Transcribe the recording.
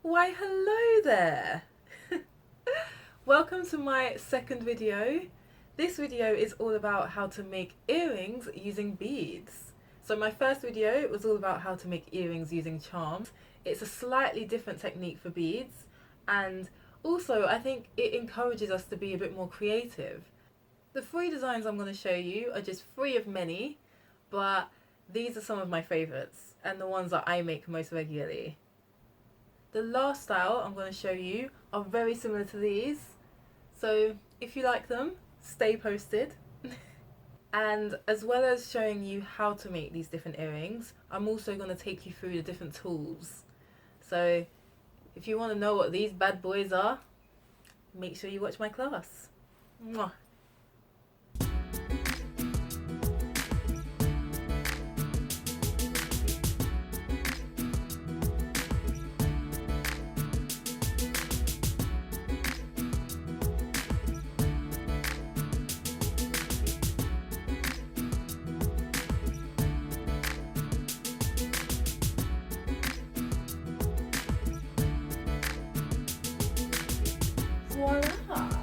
Why hello there! Welcome to my second video. This video is all about how to make earrings using beads. So my first video was all about how to make earrings using charms. It's a slightly different technique for beads, and also I think it encourages us to be a bit more creative. The three designs I'm going to show you are just three of many, but these are some of my favourites and the ones that I make most regularly. The last style I'm going to show you are very similar to these, so if you like them, stay posted. And as well as showing you how to make these different earrings, I'm also going to take you through the different tools. So if you want to know what these bad boys are, make sure you watch my class. Mwah. Voila!